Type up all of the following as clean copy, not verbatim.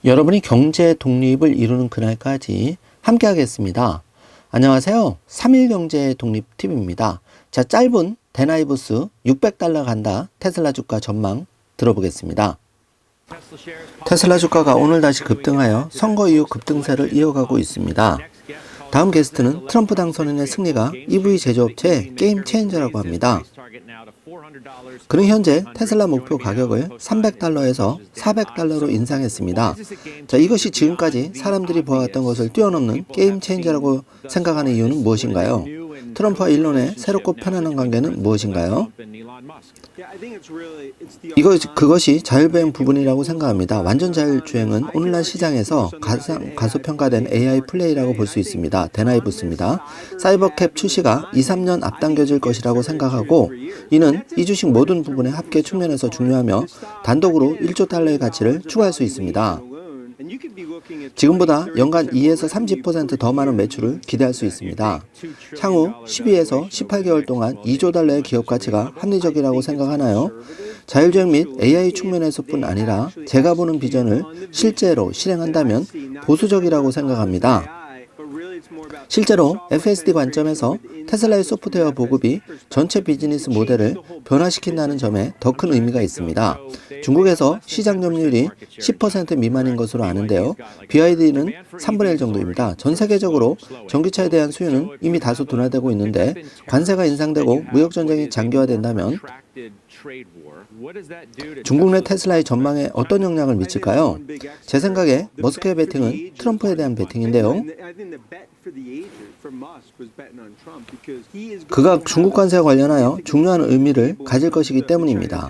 여러분이 경제 독립을 이루는 그날까지 함께 하겠습니다. 안녕하세요. 3일 경제 독립 팁입니다. 자, 짧은 대나이브스 600달러 간다 테슬라 주가 전망 들어보겠습니다. 테슬라 주가가 오늘 다시 급등하여 선거 이후 급등세를 이어가고 있습니다. 다음 게스트는 트럼프 당선인의 승리가 EV 제조업체의 게임 체인저라고 합니다. 그는 현재 테슬라 목표 가격을 300달러에서 400달러로 인상했습니다. 자, 이것이 지금까지 사람들이 보아왔던 것을 뛰어넘는 게임 체인저라고 생각하는 이유는 무엇인가요? 트럼프와 일론의 새롭고 편안한 관계는 무엇인가요? 그것이 자율주행 부분이라고 생각합니다. 완전 자율주행은 오늘날 시장에서 가장 가소평가된 AI 플레이라고 볼 수 있습니다. 대나이브스입니다. 사이버캡 출시가 2-3년 앞당겨질 것이라고 생각하고, 이는 이 주식 모든 부분의 합계 측면에서 중요하며 단독으로 1조 달러의 가치를 추가할 수 있습니다. 지금보다 연간 2에서 30% 더 많은 매출을 기대할 수 있습니다. 향후 12에서 18개월 동안 2조 달러의 기업 가치가 합리적이라고 생각하나요? 자율주행 및 AI 측면에서뿐 아니라 제가 보는 비전을 실제로 실행한다면 보수적이라고 생각합니다. 실제로 FSD 관점에서 테슬라의 소프트웨어 보급이 전체 비즈니스 모델을 변화시킨다는 점에 더 큰 의미가 있습니다. 중국에서 시장 점유율이 10% 미만인 것으로 아는데요. BYD는 3분의 1 정도입니다. 전 세계적으로 전기차에 대한 수요는 이미 다소 둔화되고 있는데, 관세가 인상되고 무역전쟁이 장기화된다면 중국 내 테슬라의 전망에 어떤 영향을 미칠까요? 제 생각에 머스크의 배팅은 트럼프에 대한 배팅인데요. 그가 중국 관세와 관련하여 중요한 의미를 가질 것이기 때문입니다.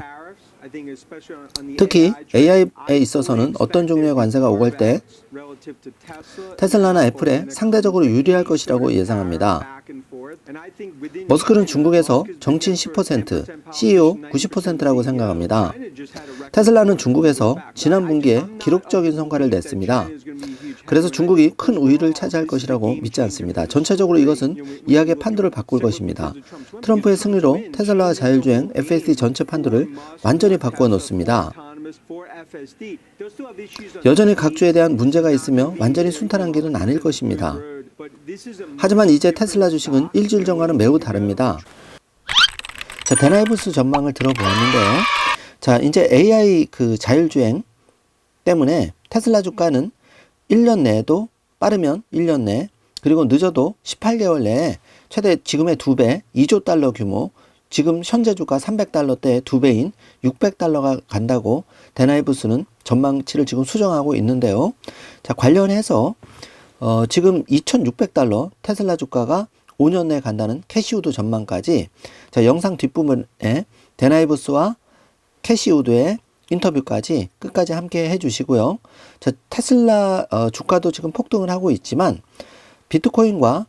특히 AI에 있어서는 어떤 종류의 관세가 오갈 때 테슬라나 애플에 상대적으로 유리할 것이라고 예상합니다. 머스크는 중국에서 정치인 10%, CEO 90%라고 생각합니다. 테슬라는 중국에서 지난 분기에 기록적인 성과를 냈습니다. 그래서 중국이 큰 우위를 차지할 것이라고 믿지 않습니다. 전체적으로 이것은 이야기의 판도를 바꿀 것입니다. 트럼프의 승리로 테슬라와 자율주행 FSD 전체 판도를 완전히 바꾸어 놓습니다. 여전히 각주에 대한 문제가 있으며 완전히 순탄한 길은 아닐 것입니다. 하지만 이제 테슬라 주식은 일주일 전과는 매우 다릅니다. 자, 대나이브스 전망을 들어보았는데요. 자, 이제 AI 자율주행 때문에 테슬라 주가는 1년 내에도, 빠르면 1년 내, 그리고 늦어도 18개월 내에 최대 지금의 2배, 2조 달러 규모, 지금 현재 주가 300달러대의 2배인 600달러가 간다고 대나이브스는 전망치를 지금 수정하고 있는데요. 자, 관련해서 지금 2600달러 테슬라 주가가 5년 내에 간다는 캐시우드 전망까지, 자, 영상 뒷부분에 대나이브스와 캐시우드의 인터뷰까지 끝까지 함께 해주시고요. 자, 테슬라 주가도 지금 폭등을 하고 있지만 비트코인과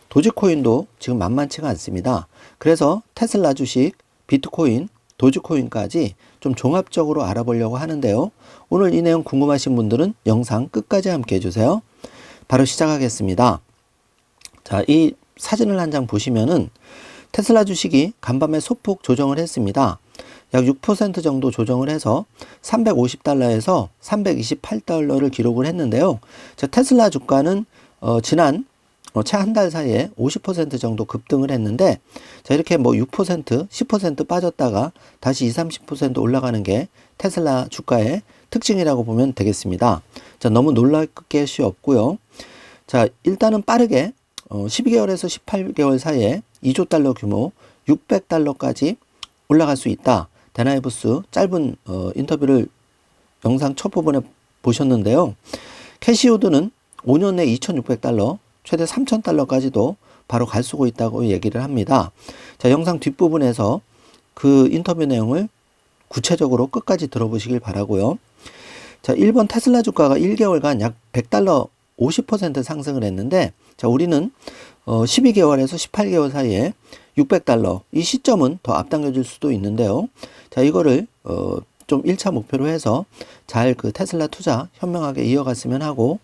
도지코인도 지금 만만치가 않습니다. 그래서 테슬라 주식, 비트코인, 도지코인까지 좀 종합적으로 알아보려고 하는데요. 오늘 이 내용 궁금하신 분들은 영상 끝까지 함께 해주세요. 바로 시작하겠습니다. 자, 이 사진을 한 장 보시면은 테슬라 주식이 간밤에 소폭 조정을 했습니다. 약 6% 정도 조정을 해서 350달러에서 328달러를 기록을 했는데요. 자, 테슬라 주가는 지난 채 한 달 사이에 50% 정도 급등을 했는데, 자, 이렇게 6%, 10% 빠졌다가 다시 20-30% 올라가는 게 테슬라 주가의 특징이라고 보면 되겠습니다. 자, 너무 놀랄 것이 없고요. 자, 일단은 빠르게 12개월에서 18개월 사이에 2조 달러 규모 600달러까지 올라갈 수 있다. 대나이브스 짧은 인터뷰를 영상 첫 부분에 보셨는데요. 캐시우드는 5년 내 2600달러, 최대 3000달러까지도 바로 갈 수 있다고 얘기를 합니다. 자, 영상 뒷부분에서 그 인터뷰 내용을 구체적으로 끝까지 들어보시길 바라고요. 자, 일본 테슬라 주가가 1개월간 약 100달러 50% 상승을 했는데, 자, 우리는 12개월에서 18개월 사이에 600달러, 이 시점은 더 앞당겨질 수도 있는데요. 자, 이거를 좀 1차 목표로 해서 잘 테슬라 투자 현명하게 이어갔으면 하고,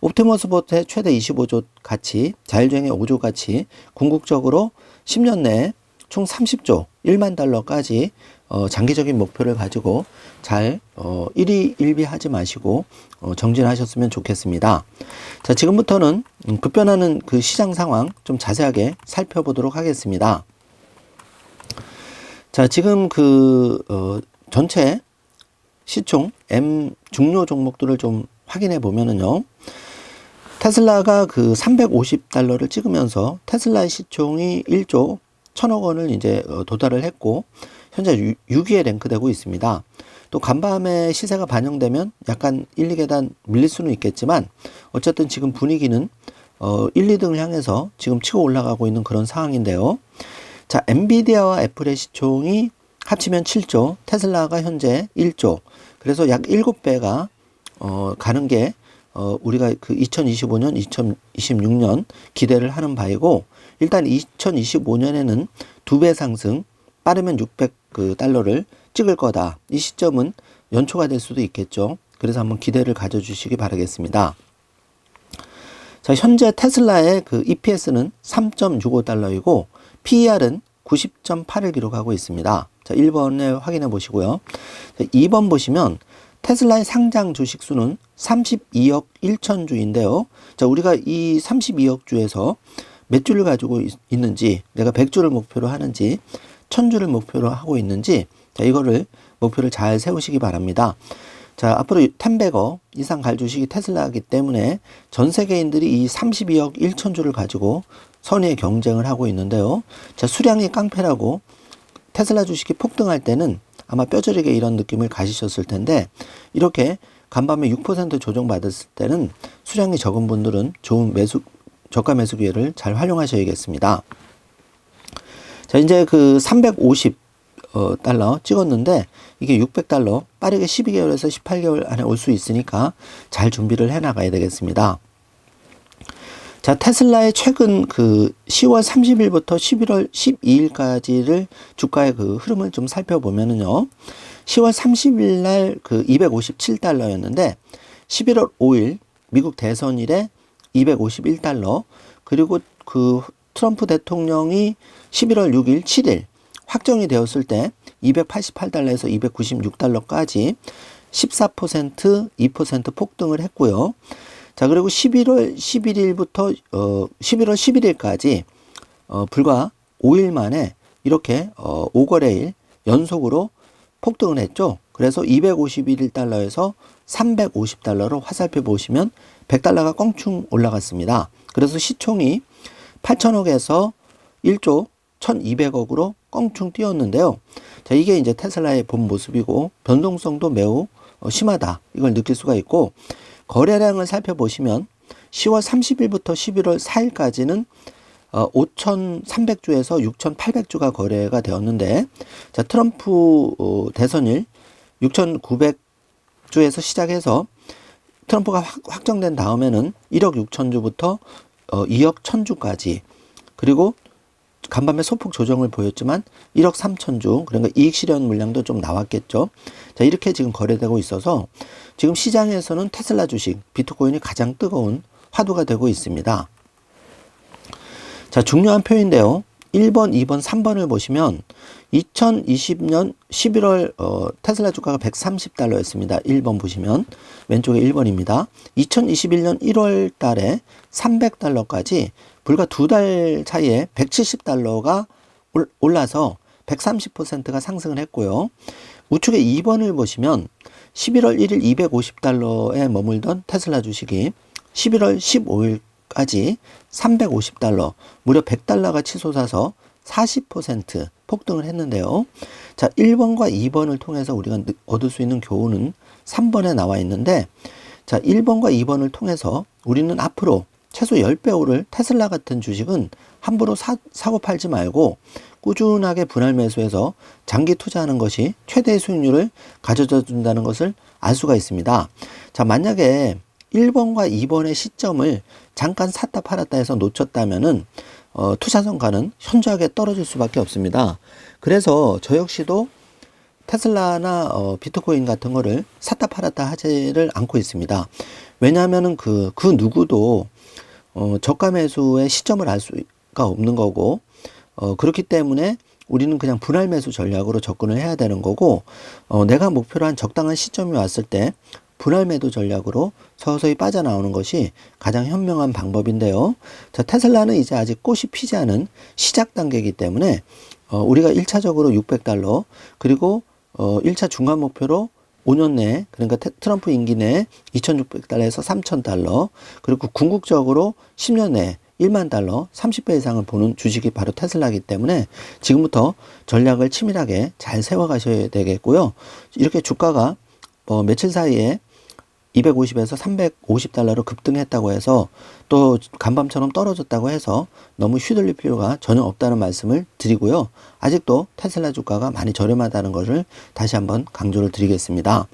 옵티머스 보트의 최대 25조 가치, 자율주행의 5조 가치, 궁극적으로 10년 내에 총 30조 1만 달러까지 장기적인 목표를 가지고 잘 일희일비하지 마시고 정진하셨으면 좋겠습니다. 자, 지금부터는 급변하는 그 시장 상황 좀 자세하게 살펴보도록 하겠습니다. 자, 지금 전체 시총 M 중요 종목들을 좀 확인해 보면은요. 테슬라가 그 350달러를 찍으면서 테슬라의 시총이 1조 1000억 원을 이제 도달을 했고 현재 6위에 랭크되고 있습니다. 또 간밤에 시세가 반영되면 약간 1, 2계단 밀릴 수는 있겠지만 어쨌든 지금 분위기는 1, 2등을 향해서 지금 치고 올라가고 있는 그런 상황인데요. 자, 엔비디아와 애플의 시총이 합치면 7조, 테슬라가 현재 1조. 그래서 약 7배가 가는 게 우리가 그 2025년, 2026년 기대를 하는 바이고, 일단 2025년에는 2배 상승, 빠르면 600달러를 찍을 거다. 이 시점은 연초가 될 수도 있겠죠. 그래서 한번 기대를 가져주시기 바라겠습니다. 자, 현재 테슬라의 그 EPS는 3.65달러이고 PER은 90.8을 기록하고 있습니다. 자, 1번에 확인해 보시고요. 자, 2번 보시면 테슬라의 상장 주식 수는 32억 1천 주인데요. 자, 우리가 이 32억 주에서 몇 주를 가지고 있는지, 내가 100주를 목표로 하는지, 1000주를 목표로 하고 있는지, 자, 이거를 목표를 잘 세우시기 바랍니다. 자, 앞으로 10백억 이상 갈 주식이 테슬라이기 때문에 전 세계인들이 이 32억 1천 주를 가지고 선의의 경쟁을 하고 있는데요. 자, 수량이 깡패라고 테슬라 주식이 폭등할 때는 아마 뼈저리게 이런 느낌을 가지셨을 텐데, 이렇게 간밤에 6% 조정받았을 때는 수량이 적은 분들은 좋은 저가 매수 기회를 잘 활용하셔야겠습니다. 자, 이제 그 350달러 찍었는데 이게 600달러 빠르게 12개월에서 18개월 안에 올 수 있으니까 잘 준비를 해 나가야 되겠습니다. 자, 테슬라의 최근 그 10월 30일부터 11월 12일까지를 주가의 그 흐름을 좀 살펴보면은요. 10월 30일 날 그 257달러였는데 11월 5일 미국 대선일에 251달러, 그리고 그 트럼프 대통령이 11월 6일, 7일 확정이 되었을 때 288달러에서 296달러까지 14%, 2% 폭등을 했고요. 자, 그리고 11월 11일부터 11월 11일까지 불과 5일 만에 이렇게 5거래일 연속으로 폭등을 했죠. 그래서 251달러에서 350달러로 화살표 보시면 100달러가 껑충 올라갔습니다. 그래서 시총이 8천억에서 1조 1200억으로 껑충 뛰었는데요. 자, 이게 이제 테슬라의 본 모습이고 변동성도 매우 심하다. 이걸 느낄 수가 있고, 거래량을 살펴보시면 10월 30일부터 11월 4일까지는 5,300주에서 6,800주가 거래가 되었는데, 자, 트럼프 대선일 6,900주에서 시작해서 트럼프가 확정된 다음에는 1억 6천주부터 2억 1천주까지, 그리고 간밤에 소폭 조정을 보였지만 1억 3천주, 그러니까 이익 실현 물량도 좀 나왔겠죠. 자, 이렇게 지금 거래되고 있어서 지금 시장에서는 테슬라 주식, 비트코인이 가장 뜨거운 화두가 되고 있습니다. 자, 중요한 표인데요. 1번, 2번, 3번을 보시면 2020년 11월 테슬라 주가가 130달러였습니다. 1번 보시면 왼쪽에 1번입니다. 2021년 1월 달에 300달러까지 불과 2달 차이에 170달러가 올라서 130%가 상승을 했고요. 우측에 2번을 보시면 11월 1일 250달러에 머물던 테슬라 주식이 11월 15일까지 350달러, 무려 100달러가 치솟아서 40% 폭등을 했는데요. 자, 1번과 2번을 통해서 우리가 얻을 수 있는 교훈은 3번에 나와 있는데, 자, 1번과 2번을 통해서 우리는 앞으로 최소 10배 오를 테슬라 같은 주식은 함부로 사고 팔지 말고 꾸준하게 분할 매수해서 장기 투자하는 것이 최대의 수익률을 가져다 준다는 것을 알 수가 있습니다. 자, 만약에 1번과 2번의 시점을 잠깐 샀다 팔았다 해서 놓쳤다면은 투자 성과는 현저하게 떨어질 수밖에 없습니다. 그래서 저 역시도 테슬라나 비트코인 같은 거를 샀다 팔았다 하지를 않고 있습니다. 왜냐하면은 그 누구도 저가 매수의 시점을 알 수가 없는 거고, 그렇기 때문에 우리는 그냥 분할 매수 전략으로 접근을 해야 되는 거고, 내가 목표로 한 적당한 시점이 왔을 때 분할 매도 전략으로 서서히 빠져나오는 것이 가장 현명한 방법인데요. 자, 테슬라는 이제 아직 꽃이 피지 않은 시작 단계이기 때문에 우리가 1차적으로 600달러, 그리고 1차 중간 목표로 5년 내에, 그러니까 트럼프 임기 내에 2,600달러에서 3,000달러, 그리고 궁극적으로 10년 내에 1만 달러, 30배 이상을 보는 주식이 바로 테슬라이기 때문에 지금부터 전략을 치밀하게 잘 세워가셔야 되겠고요. 이렇게 주가가 며칠 사이에 250에서 350달러로 급등했다고 해서 또 간밤처럼 떨어졌다고 해서 너무 휘둘릴 필요가 전혀 없다는 말씀을 드리고요. 아직도 테슬라 주가가 많이 저렴하다는 것을 다시 한번 강조를 드리겠습니다.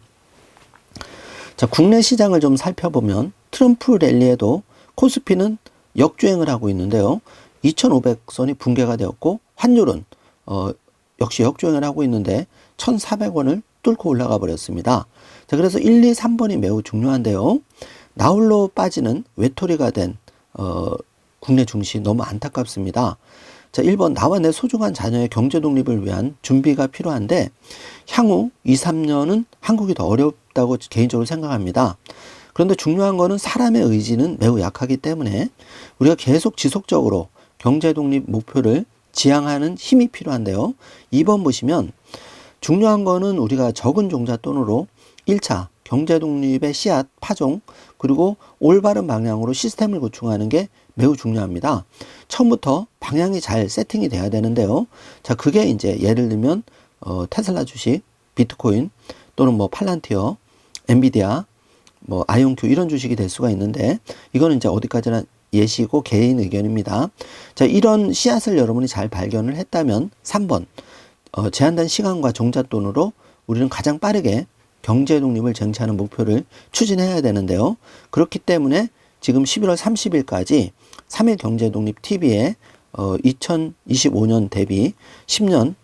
자, 국내 시장을 좀 살펴보면 트럼프 랠리에도 코스피는 역주행을 하고 있는데요. 2,500선이 붕괴가 되었고 환율은 역시 역주행을 하고 있는데 1,400원을 뚫고 올라가 버렸습니다. 자, 그래서 1, 2, 3번이 매우 중요한데요. 나홀로 빠지는 외톨이가 된 국내 증시 너무 안타깝습니다. 자, 1번, 나와 내 소중한 자녀의 경제 독립을 위한 준비가 필요한데 향후 2, 3년은 한국이 더 어렵다고 개인적으로 생각합니다. 그런데 중요한 거는 사람의 의지는 매우 약하기 때문에 우리가 계속 지속적으로 경제 독립 목표를 지향하는 힘이 필요한데요. 2번 보시면 중요한 거는 우리가 적은 종잣돈으로 1차 경제 독립의 씨앗 파종, 그리고 올바른 방향으로 시스템을 구축하는 게 매우 중요합니다. 처음부터 방향이 잘 세팅이 돼야 되는데요. 자, 그게 이제 예를 들면 테슬라 주식, 비트코인, 또는 뭐 팔란티어, 엔비디아, 뭐 아이온큐 이런 주식이 될 수가 있는데, 이거는 이제 어디까지나 예시고 개인 의견입니다. 자, 이런 씨앗을 여러분이 잘 발견을 했다면 3번, 제한된 시간과 종잣돈으로 우리는 가장 빠르게 경제 독립을 쟁취하는 목표를 추진해야 되는데요. 그렇기 때문에 지금 11월 30일까지 3일 경제 독립 TV에 2025년 대비 10년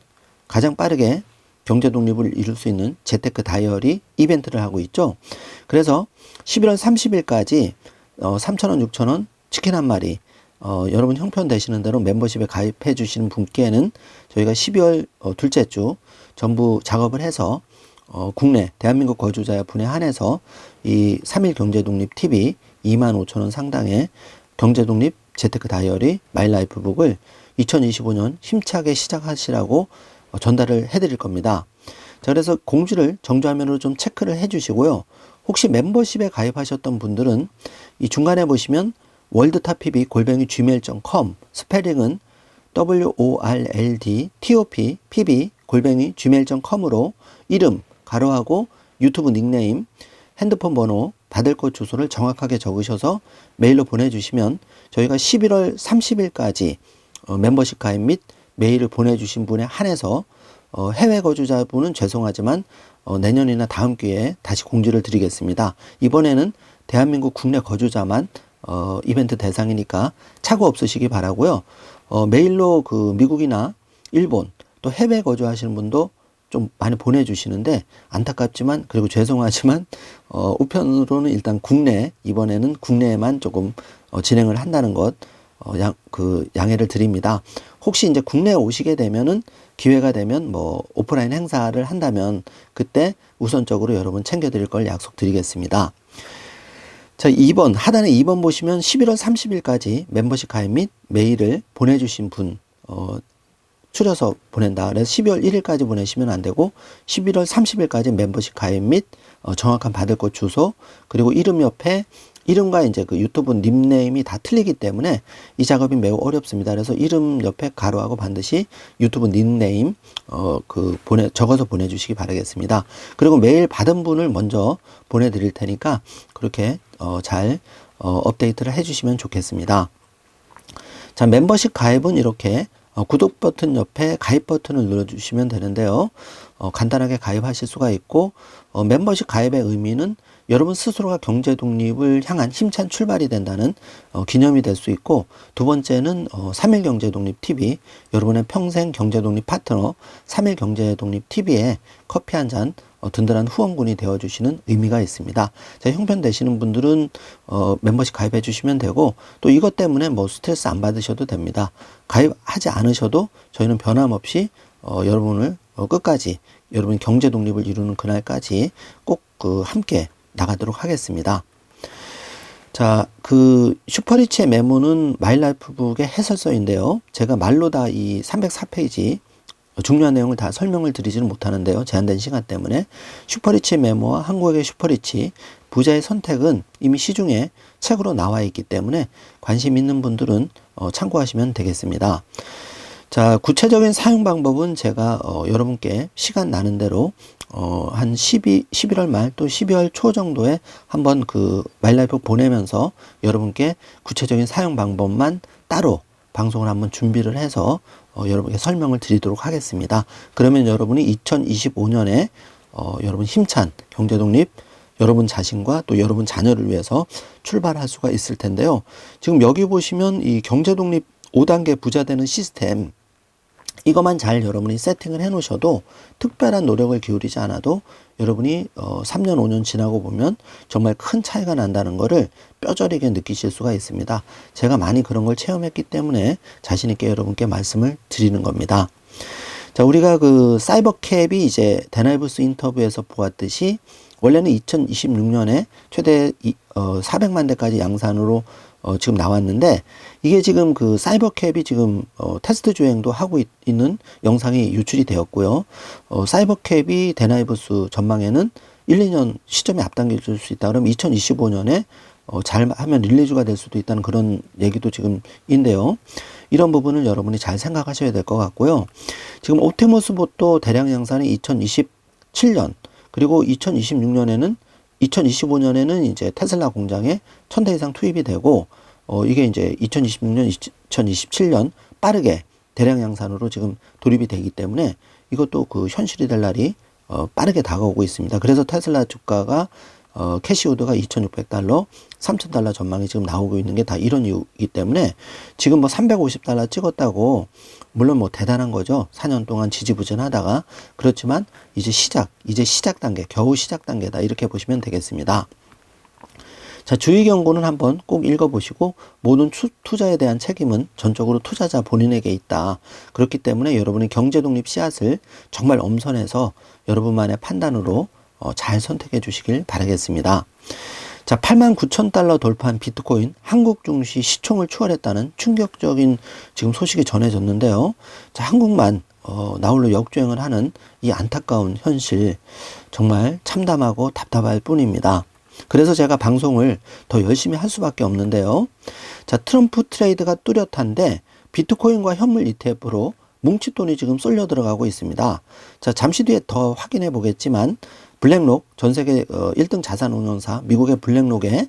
가장 빠르게 경제 독립을 이룰 수 있는 재테크 다이어리 이벤트를 하고 있죠. 그래서 11월 30일까지 3,000원, 6,000원 치킨 한 마리 여러분 형편 되시는 대로 멤버십에 가입해 주시는 분께는 저희가 12월 둘째 주 전부 작업을 해서 국내 대한민국 거주자 분에 한해서 이 3일 경제독립 TV 25,000원 상당의 경제독립 재테크 다이어리 마이라이프북을 2025년 힘차게 시작하시라고 전달을 해드릴 겁니다. 자, 그래서 공지를 정주화면으로 좀 체크를 해주시고요. 혹시 멤버십에 가입하셨던 분들은 이 중간에 보시면 worldtoppb@gmail.com, 스페링은 worldtopb@gmail.com으로 이름 가로하고 유튜브 닉네임, 핸드폰 번호, 받을 곳 주소를 정확하게 적으셔서 메일로 보내주시면 저희가 11월 30일까지 멤버십 가입 및 메일을 보내주신 분에 한해서 해외 거주자분은 죄송하지만 내년이나 다음 기회에 다시 공지를 드리겠습니다. 이번에는 대한민국 국내 거주자만 이벤트 대상이니까 착오 없으시기 바라고요. 메일로 그 미국이나 일본 또 해외 거주하시는 분도 좀 많이 보내주시는데 안타깝지만, 그리고 죄송하지만 우편으로는 일단 국내, 이번에는 국내에만 조금 진행을 한다는 것 양해를 드립니다. 혹시 이제 국내에 오시게 되면은 기회가 되면 뭐 오프라인 행사를 한다면 그때 우선적으로 여러분 챙겨드릴 걸 약속드리겠습니다. 자, 2번 하단에 2번 보시면 11월 30일까지 멤버십 가입 및 메일을 보내주신 분 추려서 보낸다. 그래서 12월 1일까지 보내시면 안 되고 11월 30일까지 멤버십 가입 및 정확한 받을 곳 주소, 그리고 이름 옆에 이름과 이제 그 유튜브 닉네임이 다 틀리기 때문에 이 작업이 매우 어렵습니다. 그래서 이름 옆에 가로하고 반드시 유튜브 닉네임 적어서 보내주시기 바라겠습니다. 그리고 메일 받은 분을 먼저 보내드릴 테니까 그렇게 잘 업데이트를 해주시면 좋겠습니다. 자, 멤버십 가입은 이렇게 구독 버튼 옆에 가입 버튼을 눌러주시면 되는데요. 간단하게 가입하실 수가 있고, 멤버십 가입의 의미는 여러분 스스로가 경제 독립을 향한 힘찬 출발이 된다는 기념이 될 수 있고, 두 번째는 3일 경제 독립 TV, 여러분의 평생 경제 독립 파트너 3일 경제 독립 TV에 커피 한 잔 든든한 후원군이 되어주시는 의미가 있습니다. 자, 형편 되시는 분들은 멤버십 가입해 주시면 되고, 또 이것 때문에 뭐 스트레스 안 받으셔도 됩니다. 가입하지 않으셔도 저희는 변함없이 여러분을 끝까지, 여러분 경제 독립을 이루는 그날까지 꼭 함께 나가도록 하겠습니다. 자, 슈퍼리치의 메모는 마일라이프북의 해설서인데요. 제가 말로 다 이 304페이지 중요한 내용을 다 설명을 드리지는 못하는데요. 제한된 시간 때문에. 슈퍼리치의 메모와 한국의 슈퍼리치, 부자의 선택은 이미 시중에 책으로 나와 있기 때문에 관심 있는 분들은 참고하시면 되겠습니다. 자, 구체적인 사용 방법은 제가 여러분께 시간 나는 대로 한 11월 말 또 12월 초 정도에 한번 마일라이프 보내면서 여러분께 구체적인 사용 방법만 따로 방송을 한번 준비를 해서 여러분께 설명을 드리도록 하겠습니다. 그러면 여러분이 2025년에 여러분 힘찬 경제독립, 여러분 자신과 또 여러분 자녀를 위해서 출발할 수가 있을 텐데요. 지금 여기 보시면 이 경제독립 5단계 부자 되는 시스템, 이것만 잘 여러분이 세팅을 해 놓으셔도 특별한 노력을 기울이지 않아도 여러분이 3년 5년 지나고 보면 정말 큰 차이가 난다는 거를 뼈저리게 느끼실 수가 있습니다. 제가 많이 그런 걸 체험했기 때문에 자신 있게 여러분께 말씀을 드리는 겁니다. 자, 우리가 사이버캡이 이제 데나이브스 인터뷰에서 보았듯이 원래는 2026년에 최대 400만 대까지 양산으로 지금 나왔는데, 이게 지금 사이버캡이 지금 테스트 주행도 하고 있는 영상이 유출이 되었고요. 사이버캡이 데나이브스 전망에는 1, 2년 시점에 앞당겨질 수 있다. 그러면 2025년에 잘 하면 릴리즈가 될 수도 있다는 그런 얘기도 지금 인데요. 이런 부분을 여러분이 잘 생각하셔야 될 것 같고요. 지금 옵티머스 봇도 대량 양산이 2027년, 그리고 2025년에는 이제 테슬라 공장에 1000대 이상 투입이 되고, 이게 이제 2026년, 2027년 빠르게 대량 양산으로 지금 돌입이 되기 때문에 이것도 현실이 될 날이 빠르게 다가오고 있습니다. 그래서 테슬라 주가가 캐시우드가 $2,600, $3,000 전망이 지금 나오고 있는 게 다 이런 이유이기 때문에 지금 뭐 $350 찍었다고 물론 뭐 대단한 거죠. 4년 동안 지지부진하다가. 그렇지만 이제 시작 단계, 겨우 시작 단계다, 이렇게 보시면 되겠습니다. 자, 주의 경고는 한번 꼭 읽어보시고, 모든 투자에 대한 책임은 전적으로 투자자 본인에게 있다. 그렇기 때문에 여러분이 경제독립 씨앗을 정말 엄선해서 여러분만의 판단으로 잘 선택해 주시길 바라겠습니다. 자, 89,000달러 돌파한 비트코인 한국 증시 시총을 추월했다는 충격적인 지금 소식이 전해졌는데요. 자, 한국만 나홀로 역주행을 하는 이 안타까운 현실, 정말 참담하고 답답할 뿐입니다. 그래서 제가 방송을 더 열심히 할 수밖에 없는데요. 자, 트럼프 트레이드가 뚜렷한데 비트코인과 현물 ETF로 뭉칫돈이 지금 쏠려 들어가고 있습니다. 자, 잠시 뒤에 더 확인해 보겠지만 블랙록, 전 세계 1등 자산 운용사 미국의 블랙록의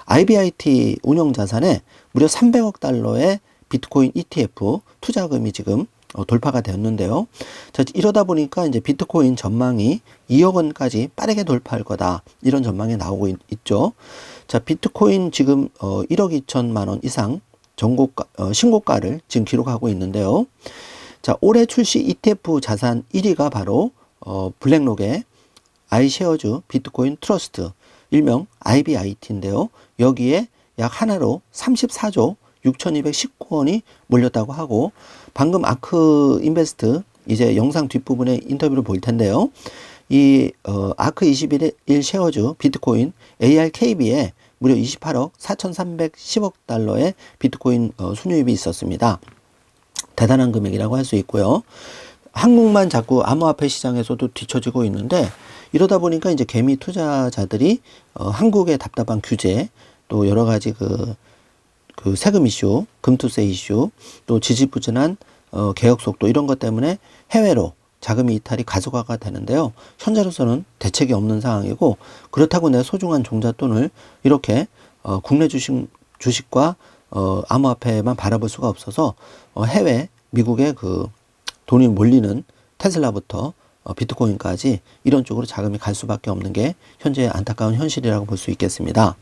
IBIT 운용 자산에 무려 300억 달러의 비트코인 ETF 투자금이 지금 돌파가 되었는데요. 자, 이러다 보니까 이제 비트코인 전망이 2억 원까지 빠르게 돌파할 거다, 이런 전망이 나오고 있죠. 자, 비트코인 지금 1억 2천만 원 이상 신고가를 지금 기록하고 있는데요. 자, 올해 출시 ETF 자산 1위가 바로 블랙록의 아이쉐어즈 비트코인 트러스트, 일명 IBIT인데요. 여기에 약 하나로 34조 6,219원이 몰렸다고 하고, 방금 아크 인베스트 이제 영상 뒷부분에 인터뷰를 볼 텐데요. 이 아크 21일 쉐어즈 비트코인 ARKB에 무려 28억 4,310억 달러의 비트코인 순유입이 있었습니다. 대단한 금액이라고 할 수 있고요. 한국만 자꾸 암호화폐 시장에서도 뒤처지고 있는데, 이러다 보니까 이제 개미 투자자들이 한국의 답답한 규제, 또 여러 가지 세금 이슈, 금투세 이슈, 또 지지부진한 개혁 속도, 이런 것 때문에 해외로 자금이 이탈이 가속화가 되는데요. 현재로서는 대책이 없는 상황이고, 그렇다고 내 소중한 종잣돈을 이렇게 국내 주식과 암호화폐만 바라볼 수가 없어서 해외 미국의 돈이 몰리는 테슬라부터 비트코인까지 이런 쪽으로 자금이 갈 수밖에 없는 게 현재 안타까운 현실이라고 볼 수 있겠습니다.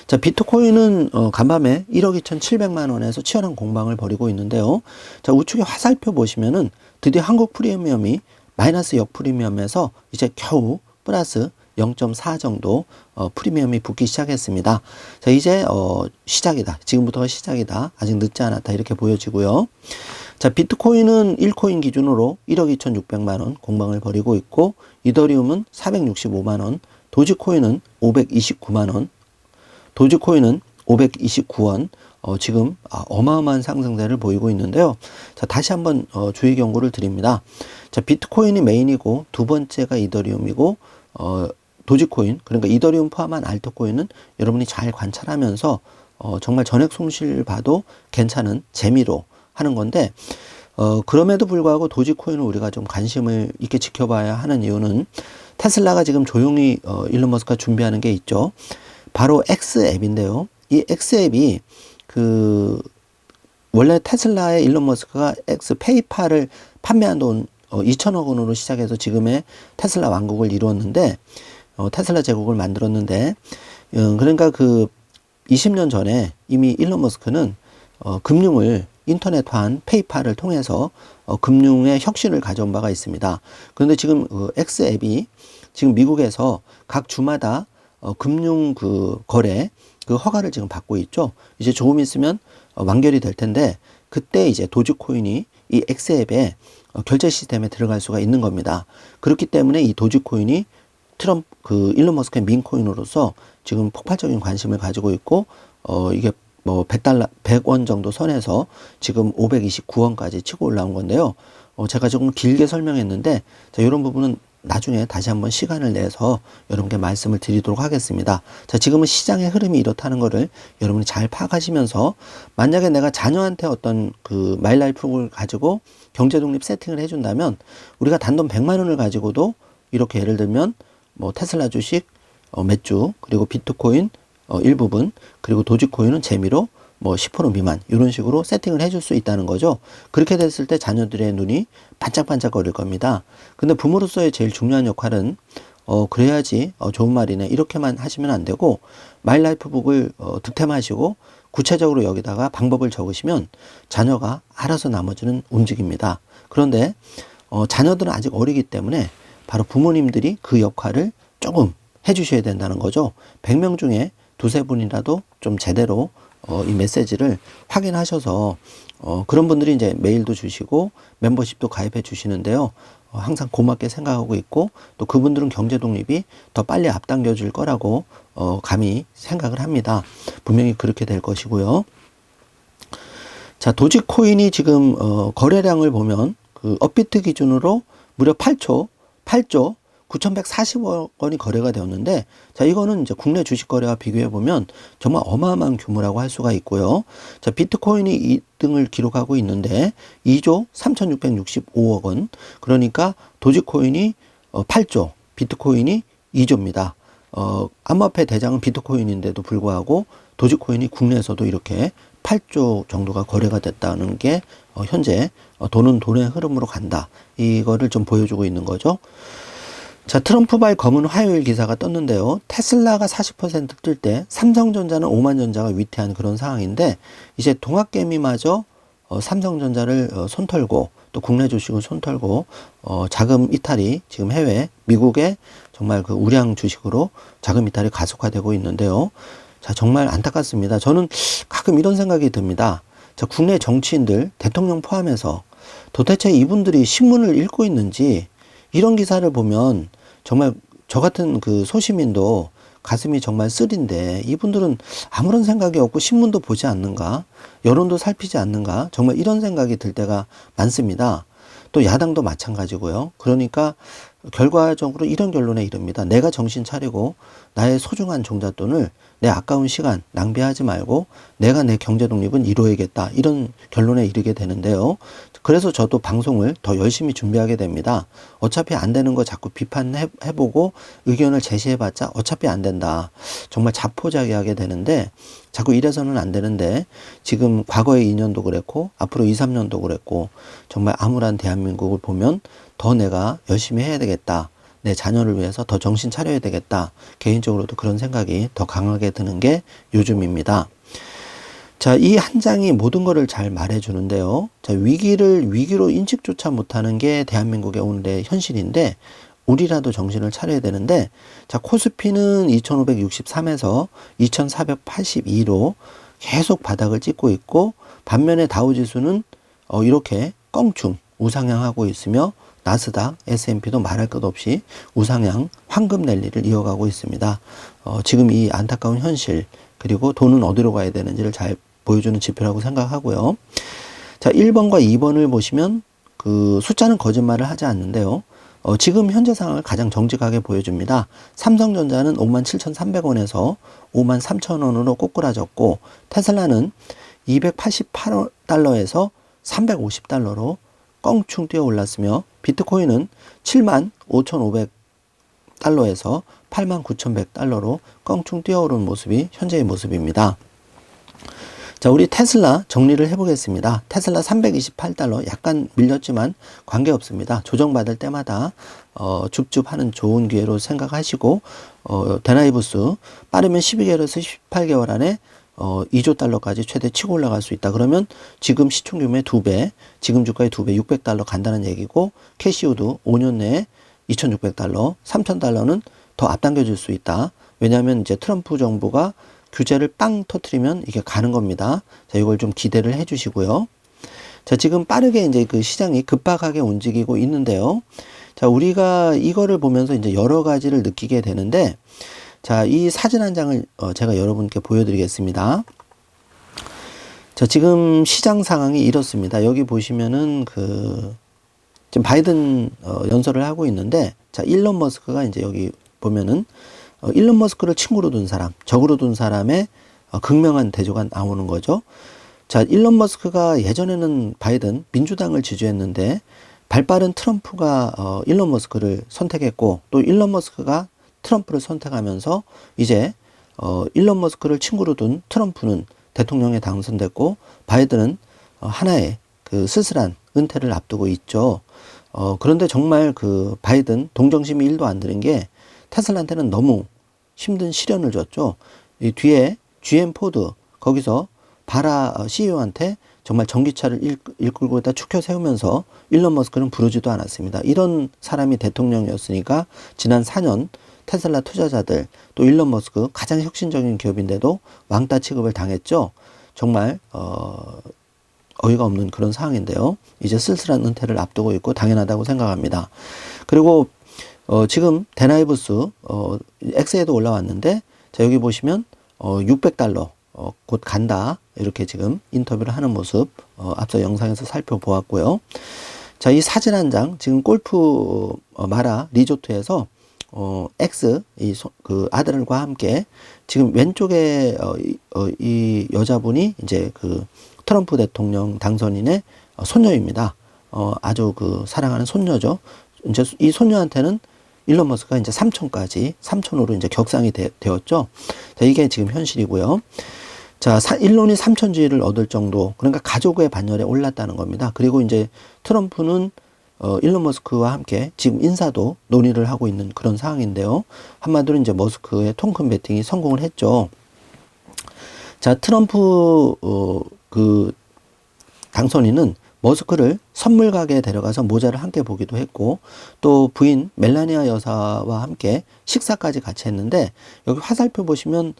자, 비트코인은 간밤에 1억 2,700만 원에서 치열한 공방을 벌이고 있는데요. 자, 우측에 화살표 보시면은 드디어 한국 프리미엄이 마이너스 역 프리미엄에서 이제 겨우 플러스 0.4 정도 프리미엄이 붙기 시작했습니다. 자, 이제 시작이다. 지금부터가 시작이다. 아직 늦지 않았다. 이렇게 보여지고요. 자, 비트코인은 1코인 기준으로 1억 2,600만 원 공방을 벌이고 있고, 이더리움은 465만 원, 도지코인은 529만 원, 도지코인은 529원, 지금 어마어마한 상승세를 보이고 있는데요. 자, 다시 한번 주의 경고를 드립니다. 자, 비트코인이 메인이고 두 번째가 이더리움이고, 도지코인, 그러니까 이더리움 포함한 알트코인은 여러분이 잘 관찰하면서 정말 전액 손실 봐도 괜찮은 재미로 하는 건데, 그럼에도 불구하고 도지코인을 우리가 좀 관심을 있게 지켜봐야 하는 이유는, 테슬라가 지금 조용히 일론 머스크가 준비하는 게 있죠. 바로 X앱인데요. 이 X앱이 원래 테슬라의 일론 머스크가 페이팔을 판매한 돈 2천억 원으로 시작해서 지금의 테슬라 왕국을 이루었는데, 테슬라 제국을 만들었는데, 그러니까 20년 전에 이미 일론 머스크는 금융을 인터넷화한 페이팔을 통해서 금융의 혁신을 가져온 바가 있습니다. 그런데 지금 X앱이 지금 미국에서 각 주마다 금융 거래 허가를 지금 받고 있죠. 이제 조금 있으면 완결이 될 텐데, 그때 이제 도지코인이 이 X앱의 결제 시스템에 들어갈 수가 있는 겁니다. 그렇기 때문에 이 도지코인이 일론 머스크의 민코인으로서 지금 폭발적인 관심을 가지고 있고, 이게 뭐 $100 정도 선에서 지금 529원까지 치고 올라온 건데요. 제가 조금 길게 설명했는데, 자, 이런 부분은 나중에 다시 한번 시간을 내서 여러분께 말씀을 드리도록 하겠습니다. 자, 지금은 시장의 흐름이 이렇다는 거를 여러분이 잘 파악하시면서, 만약에 내가 자녀한테 어떤 마이라이프를 가지고 경제 독립 세팅을 해준다면, 우리가 단돈 100만 원을 가지고도 이렇게 예를 들면 뭐 테슬라 주식 몇 주, 그리고 비트코인 일부분, 그리고 도지코인은 재미로 뭐 10% 미만, 이런 식으로 세팅을 해줄 수 있다는 거죠. 그렇게 됐을 때 자녀들의 눈이 반짝반짝 거릴 겁니다. 근데 부모로서의 제일 중요한 역할은 그래야지 좋은 말이네, 이렇게만 하시면 안 되고, 마이라이프북을 득템하시고 구체적으로 여기다가 방법을 적으시면 자녀가 알아서 나머지는 움직입니다. 그런데 자녀들은 아직 어리기 때문에 바로 부모님들이 그 역할을 조금 해주셔야 된다는 거죠. 100명 중에 두세 분이라도 좀 제대로 이 메시지를 확인하셔서, 그런 분들이 이제 메일도 주시고 멤버십도 가입해 주시는데요. 항상 고맙게 생각하고 있고, 또 그분들은 경제 독립이 더 빨리 앞당겨 줄 거라고 감히 생각을 합니다. 분명히 그렇게 될 것이고요. 자, 도지코인이 지금 거래량을 보면 업비트 기준으로 무려 8조 9,140억 원이 거래가 되었는데, 자, 이거는 이제 국내 주식 거래와 비교해 보면 정말 어마어마한 규모라고 할 수가 있고요. 자, 비트코인이 2등을 기록하고 있는데 2조 3,665억 원. 그러니까 도지코인이 8조, 비트코인이 2조입니다. 암호화폐 대장은 비트코인인데도 불구하고 도지코인이 국내에서도 이렇게 8조 정도가 거래가 됐다는 게 현재 돈은 돈의 흐름으로 간다, 이거를 좀 보여주고 있는 거죠. 자, 트럼프발 검은 화요일 기사가 떴는데요. 테슬라가 40% 뜰 때 삼성전자는 오만전자가 위태한 그런 상황인데, 이제 동학개미마저 삼성전자를 손털고, 또 국내 주식을 손털고 자금 이탈이 지금 미국의 정말 우량 주식으로 자금 이탈이 가속화되고 있는데요. 자, 정말 안타깝습니다. 저는 가끔 이런 생각이 듭니다. 자, 국내 정치인들, 대통령 포함해서 도대체 이분들이 신문을 읽고 있는지, 이런 기사를 보면 정말 저 같은 소시민도 가슴이 정말 쓰린데, 이분들은 아무런 생각이 없고 신문도 보지 않는가, 여론도 살피지 않는가, 정말 이런 생각이 들 때가 많습니다. 또 야당도 마찬가지고요. 그러니까 결과적으로 이런 결론에 이릅니다. 내가 정신 차리고 나의 소중한 종잣돈을, 내 아까운 시간 낭비하지 말고 내가 내 경제 독립은 이루어야겠다, 이런 결론에 이르게 되는데요. 그래서 저도 방송을 더 열심히 준비하게 됩니다. 어차피 안 되는 거 자꾸 비판해보고 의견을 제시해봤자 어차피 안 된다, 정말 자포자기하게 되는데, 자꾸 이래서는 안 되는데, 지금 과거의 2년도 그랬고 앞으로 2, 3년도 그랬고, 정말 암울한 대한민국을 보면 더 내가 열심히 해야 되겠다, 내 자녀를 위해서 더 정신 차려야 되겠다, 개인적으로도 그런 생각이 더 강하게 드는 게 요즘입니다. 자, 이 한 장이 모든 것을 잘 말해주는데요. 자, 위기로 인식조차 못하는 게 대한민국의 오늘의 현실인데, 우리라도 정신을 차려야 되는데, 자, 코스피는 2563에서 2482로 계속 바닥을 찍고 있고, 반면에 다우지수는 이렇게 껑충 우상향하고 있으며, 나스닥, S&P도 말할 것 없이 우상향 황금 랠리를 이어가고 있습니다. 지금 이 안타까운 현실, 그리고 돈은 어디로 가야 되는지를 잘 보여주는 지표라고 생각하고요. 자, 1번과 2번을 보시면 그 숫자는 거짓말을 하지 않는데요. 지금 현재 상황을 가장 정직하게 보여줍니다. 삼성전자는 57,300원에서 53,000원으로 꼬꾸라졌고, 테슬라는 288달러에서 350달러로 껑충 뛰어 올랐으며, 비트코인은 75,500달러에서 89,100달러로 껑충 뛰어오른 모습이 현재의 모습입니다. 자, 우리 테슬라 정리를 해보겠습니다. 테슬라 328달러, 약간 밀렸지만 관계없습니다. 조정받을 때마다 줍줍하는 좋은 기회로 생각하시고, 데나이브스 빠르면 12개월에서 18개월 안에 2조 달러까지 최대 치고 올라갈 수 있다. 그러면 지금 시총 규모의 2배, 지금 주가의 2배, 600달러 간다는 얘기고, 캐시우드 5년 내에 2,600달러, 3,000달러는 더 앞당겨 줄 수 있다. 왜냐하면 이제 트럼프 정부가 규제를 빵 터트리면 이게 가는 겁니다. 자, 이걸 좀 기대를 해 주시고요. 자, 지금 빠르게 이제 그 시장이 급박하게 움직이고 있는데요. 자, 우리가 이거를 보면서 이제 여러 가지를 느끼게 되는데, 자, 이 사진 한 장을 제가 여러분께 보여드리겠습니다. 자, 지금 시장 상황이 이렇습니다. 여기 보시면은 지금 바이든 연설을 하고 있는데, 자, 일론 머스크가 이제 여기 보면은 일론 머스크를 친구로 둔 사람, 적으로 둔 사람의 극명한 대조가 나오는 거죠. 자, 일론 머스크가 예전에는 바이든 민주당을 지지했는데, 발빠른 트럼프가 일론 머스크를 선택했고, 또 일론 머스크가 트럼프를 선택하면서 이제 일론 머스크를 친구로 둔 트럼프는 대통령에 당선됐고, 바이든은 하나의 그 쓸쓸한 은퇴를 앞두고 있죠. 그런데 정말 그 바이든 동정심이 1도 안 드는 게, 테슬라한테는 너무 힘든 시련을 줬죠. 이 뒤에 GM 포드, 거기서 바라 CEO한테 정말 전기차를 일끌고 있다 축혀 세우면서 일론 머스크는 부르지도 않았습니다. 이런 사람이 대통령이었으니까 지난 4년 테슬라 투자자들, 또 일론 머스크 가장 혁신적인 기업인데도 왕따 취급을 당했죠. 정말 어이가 없는 그런 상황인데요. 이제 쓸쓸한 은퇴를 앞두고 있고 당연하다고 생각합니다. 그리고 지금 데나이브스 X에도 올라왔는데, 자, 여기 보시면 600달러 곧 간다, 이렇게 지금 인터뷰를 하는 모습 앞서 영상에서 살펴보았고요. 자, 이 사진 한 장, 지금 골프 마라 리조트에서 X 그 아들과 함께 지금 왼쪽에 이 여자분이 이제 그 트럼프 대통령 당선인의 손녀입니다. 아주 그 사랑하는 손녀죠. 이제 이 손녀한테는 일론 머스크가 이제 3천으로 이제 격상이 되었죠. 자, 이게 지금 현실이고요. 자, 일론이 3천주의를 얻을 정도, 그러니까 가족의 반열에 올랐다는 겁니다. 그리고 이제 트럼프는 일론 머스크와 함께 지금 인사도 논의를 하고 있는 그런 상황인데요. 한마디로 이제 머스크의 통큰 배팅이 성공을 했죠. 자, 트럼프 그 당선인은 머스크를 선물 가게에 데려가서 모자를 함께 보기도 했고, 또 부인 멜라니아 여사와 함께 식사까지 같이 했는데, 여기 화살표 보시면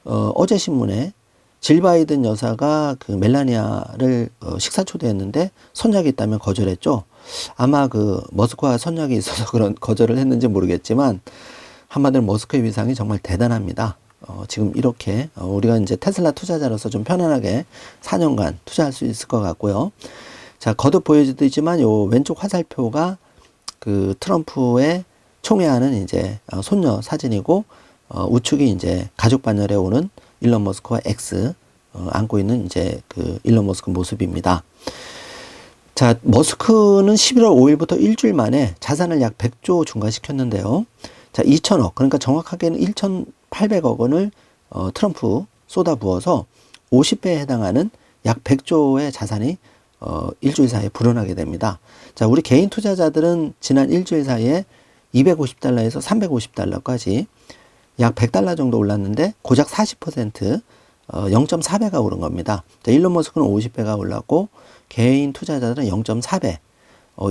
어제 신문에 질 바이든 여사가 그 멜라니아를 식사 초대했는데 선약이 있다면 거절했죠. 아마 그 머스크와 선약이 있어서 그런 거절을 했는지 모르겠지만, 한마디로 머스크의 위상이 정말 대단합니다. 지금 이렇게 우리가 이제 테슬라 투자자로서 좀 편안하게 4년간 투자할 수 있을 것 같고요. 자, 거듭 보여주지만 요 왼쪽 화살표가 그 트럼프의 총애하는 이제 손녀 사진이고, 우측이 이제 가족 반열에 오는 일론 머스크와 X 안고 있는 이제 그 일론 머스크 모습입니다. 자, 머스크는 11월 5일부터 일주일 만에 자산을 약 100조 증가시켰는데요. 자, 2천억, 그러니까 정확하게는 1,800억 원을 트럼프 쏟아부어서 50배에 해당하는 약 100조의 자산이 일주일 사이에 불어나게 됩니다. 자, 우리 개인 투자자들은 지난 일주일 사이에 250달러에서 350달러까지 약 100달러 정도 올랐는데, 고작 40%, 0.4배가 오른 겁니다. 자, 일론 머스크는 50배가 올랐고, 개인 투자자들은 0.4배,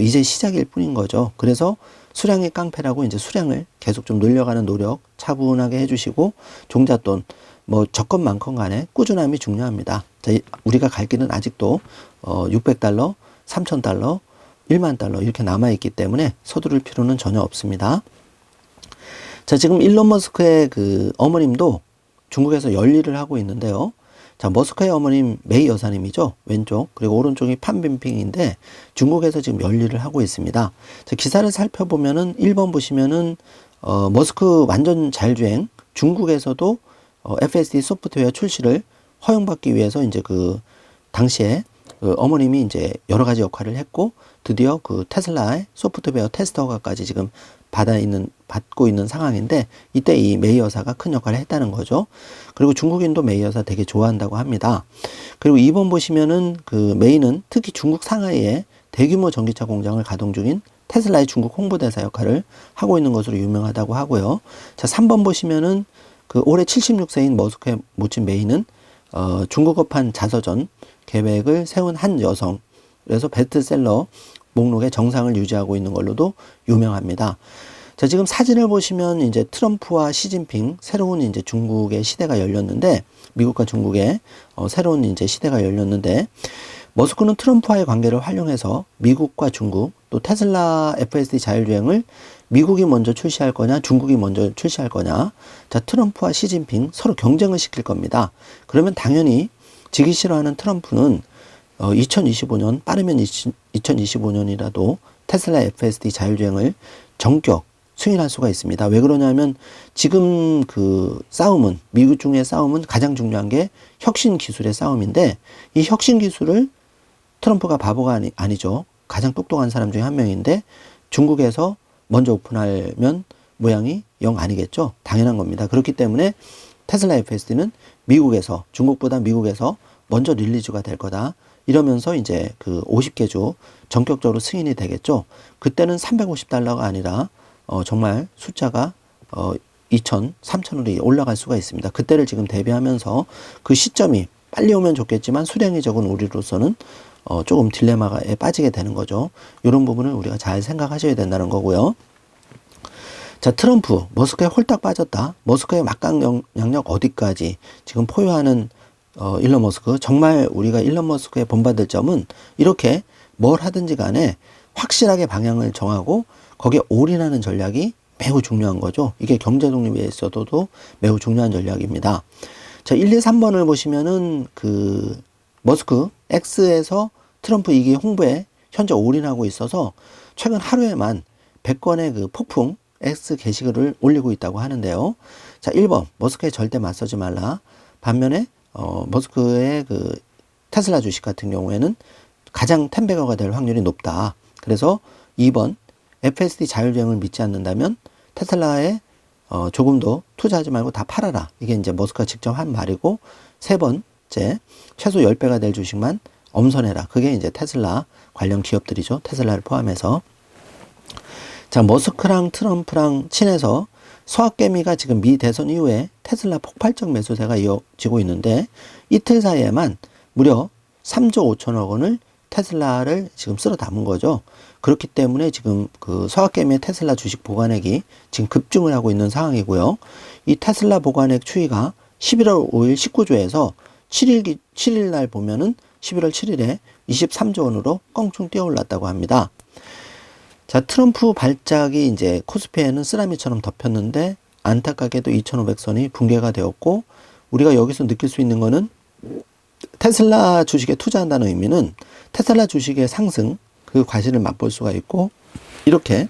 이제 시작일 뿐인 거죠. 그래서 수량이 깡패라고 이제 수량을 계속 좀 늘려가는 노력 차분하게 해주시고 종잣돈 뭐 적건 많건 간에 꾸준함이 중요합니다. 자, 우리가 갈 길은 아직도 600달러, 3,000달러, 1만 달러 이렇게 남아있기 때문에 서두를 필요는 전혀 없습니다. 자, 지금 일론 머스크의 그 어머님도 중국에서 열일을 하고 있는데요. 자, 머스크의 어머님 메이 여사님이죠. 왼쪽. 그리고 오른쪽이 판빈핑인데 중국에서 지금 열일을 하고 있습니다. 자, 기사를 살펴보면은 1번 보시면은 머스크 완전 자율주행 중국에서도 FSD 소프트웨어 출시를 허용받기 위해서 이제 그 당시에 그 어머님이 이제 여러 가지 역할을 했고 드디어 그 테슬라의 소프트웨어 테스트 허가까지 지금 받고 있는 상황인데 이때 이 메이 여사가 큰 역할을 했다는 거죠. 그리고 중국인도 메이 여사 되게 좋아한다고 합니다. 그리고 2번 보시면은 그 메이는 특히 중국 상하이에 대규모 전기차 공장을 가동 중인 테슬라의 중국 홍보대사 역할을 하고 있는 것으로 유명하다고 하고요. 자, 3번 보시면은 그 올해 76세인 머스크의 모친 메이는 중국어판 자서전 계획을 세운 한 여성. 그래서 베스트셀러 목록에 정상을 유지하고 있는 걸로도 유명합니다. 자, 지금 사진을 보시면 이제 트럼프와 시진핑 새로운 이제 중국의 시대가 열렸는데 미국과 중국의 새로운 이제 시대가 열렸는데 머스크는 트럼프와의 관계를 활용해서 미국과 중국 또 테슬라 FSD 자율주행을 미국이 먼저 출시할 거냐 중국이 먼저 출시할 거냐. 자, 트럼프와 시진핑 서로 경쟁을 시킬 겁니다. 그러면 당연히 지기 싫어하는 트럼프는 2025년 빠르면 2025년이라도 테슬라 FSD 자율주행을 전격 승인할 수가 있습니다. 왜 그러냐면 지금 그 싸움은 미국 중의 싸움은 가장 중요한 게 혁신 기술의 싸움인데 이 혁신 기술을 트럼프가 바보가 아니죠. 가장 똑똑한 사람 중에 한 명인데 중국에서 먼저 오픈하면 모양이 영 아니겠죠. 당연한 겁니다. 그렇기 때문에 테슬라 FSD는 미국에서 중국보다 미국에서 먼저 릴리즈가 될 거다. 이러면서 이제 그 50개 주 전격적으로 승인이 되겠죠. 그때는 350달러가 아니라 정말 숫자가 2,000, 3,000으로 올라갈 수가 있습니다. 그때를 지금 대비하면서 그 시점이 빨리 오면 좋겠지만 수량이 적은 우리로서는 조금 딜레마에 빠지게 되는 거죠. 이런 부분을 우리가 잘 생각하셔야 된다는 거고요. 자, 트럼프, 머스크에 홀딱 빠졌다. 머스크의 막강 영역 어디까지 지금 포효하는 일론 머스크. 정말 우리가 일론 머스크에 본받을 점은 이렇게 뭘 하든지 간에 확실하게 방향을 정하고 거기에 올인하는 전략이 매우 중요한 거죠. 이게 경제 독립에 있어서도 매우 중요한 전략입니다. 자, 1, 2, 3번을 보시면은 그 머스크 X에서 트럼프 2기 홍보에 현재 올인하고 있어서 최근 하루에만 100건의 그 폭풍 X 게시글을 올리고 있다고 하는데요. 자, 1번 머스크에 절대 맞서지 말라. 반면에 머스크의 그 테슬라 주식 같은 경우에는 가장 텐베거가 될 확률이 높다. 그래서 2번 FSD 자율주행을 믿지 않는다면 테슬라에 조금도 투자하지 말고 다 팔아라. 이게 이제 머스크가 직접 한 말이고 세 번째 최소 10배가 될 주식만 엄선해라. 그게 이제 테슬라 관련 기업들이죠. 테슬라를 포함해서. 자, 머스크랑 트럼프랑 친해서 서학개미가 지금 미 대선 이후에 테슬라 폭발적 매수세가 이어지고 있는데 이틀 사이에만 무려 3조 5천억 원을 테슬라를 지금 쓸어 담은 거죠. 그렇기 때문에 지금 그 서학개미의 테슬라 주식 보관액이 지금 급증을 하고 있는 상황이고요. 이 테슬라 보관액 추이가 11월 5일 19조에서 7일 날 보면은 11월 7일에 23조 원으로 껑충 뛰어올랐다고 합니다. 자, 트럼프 발작이 이제 코스피에는 쓰라미처럼 덮였는데 안타깝게도 2,500선이 붕괴가 되었고 우리가 여기서 느낄 수 있는 거는 테슬라 주식에 투자한다는 의미는 테슬라 주식의 상승 그 과실을 맛볼 수가 있고 이렇게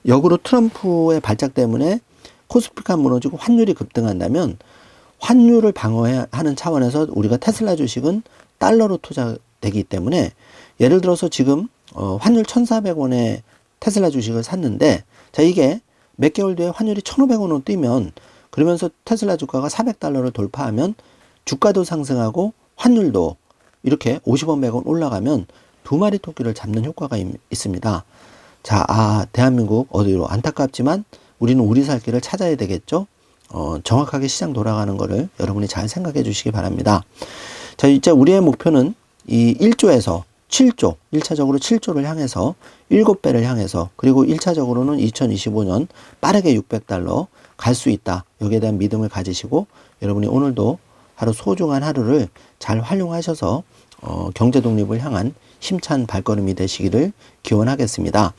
역으로 트럼프의 발작 때문에 코스피가 무너지고 환율이 급등한다면 환율을 방어하는 차원에서 우리가 테슬라 주식은 달러로 투자되기 때문에 예를 들어서 지금 환율 1,400원에 테슬라 주식을 샀는데 자 이게 몇 개월 뒤에 환율이 1,500원으로 뛰면 그러면서 테슬라 주가가 400달러를 돌파하면 주가도 상승하고 환율도 이렇게 50원 100원 올라가면 두 마리 토끼를 잡는 효과가 있습니다. 자, 대한민국 어디로 안타깝지만 우리는 우리 살 길을 찾아야 되겠죠. 정확하게 시장 돌아가는 거를 여러분이 잘 생각해 주시기 바랍니다. 자, 이제 우리의 목표는 이 1조에서 7조, 1차적으로 7조를 향해서 7배를 향해서 그리고 1차적으로는 2025년 빠르게 600달러 갈 수 있다. 여기에 대한 믿음을 가지시고 여러분이 오늘도 하루 소중한 하루를 잘 활용하셔서 경제 독립을 향한 힘찬 발걸음이 되시기를 기원하겠습니다.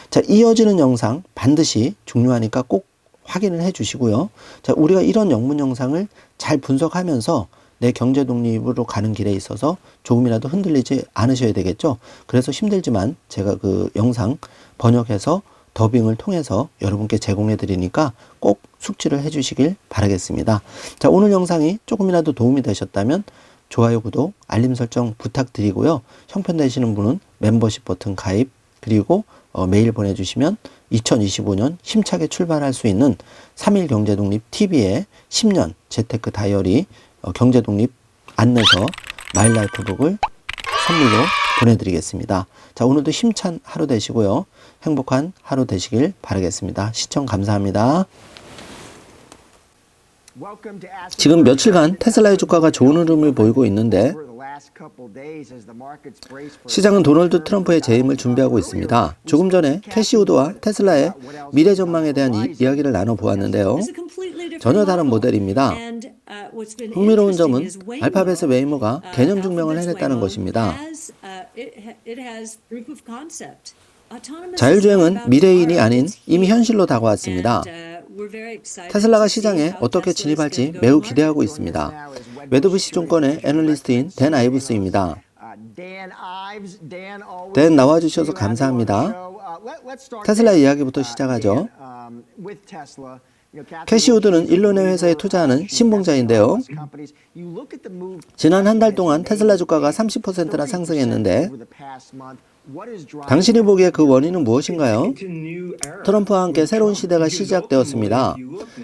자, 이어지는 영상 반드시 중요하니까 꼭 확인을 해 주시고요. 자, 우리가 이런 영문 영상을 잘 분석하면서 내 경제 독립으로 가는 길에 있어서 조금이라도 흔들리지 않으셔야 되겠죠. 그래서 힘들지만 제가 그 영상 번역해서 더빙을 통해서 여러분께 제공해 드리니까 꼭 숙지를 해 주시길 바라겠습니다. 자, 오늘 영상이 조금이라도 도움이 되셨다면 좋아요, 구독, 알림 설정 부탁드리고요. 형편되시는 분은 멤버십 버튼 가입 그리고 메일 보내주시면 2025년 힘차게 출발할 수 있는 3일 경제독립 TV의 10년 재테크 다이어리 경제독립 안내서 마일라이프북을 선물로 보내드리겠습니다. 자, 오늘도 힘찬 하루 되시고요. 행복한 하루 되시길 바라겠습니다. 시청 감사합니다. 지금 며칠간 테슬라의 주가가 좋은 흐름을 보이고 있는데 시장은 도널드 트럼프의 재임을 준비하고 있습니다. 조금 전에 캐시 우드와 테슬라의 미래 전망에 대한 이야기를 나눠보았는데요. 전혀 다른 모델입니다. 흥미로운 점은 알파벳의 웨이모가 개념 증명을 해냈다는 것입니다. 자율주행은 미래인이 아닌 이미 현실로 다가왔습니다. 테슬라가 시장에 어떻게 진입할지 매우 기대하고 있습니다. 매드부시 증권의 애널리스트인 댄 아이브스입니다. 댄 나와주셔서 감사합니다. 테슬라 이야기부터 시작하죠. 캐시 우드는 일론의 회사에 투자하는 신봉자인데요. 지난 한 달 동안 테슬라 주가가 30%나 상승했는데 당신이 보기에 그 원인은 무엇인가요? 트럼프와 함께 새로운 시대가 시작되었습니다.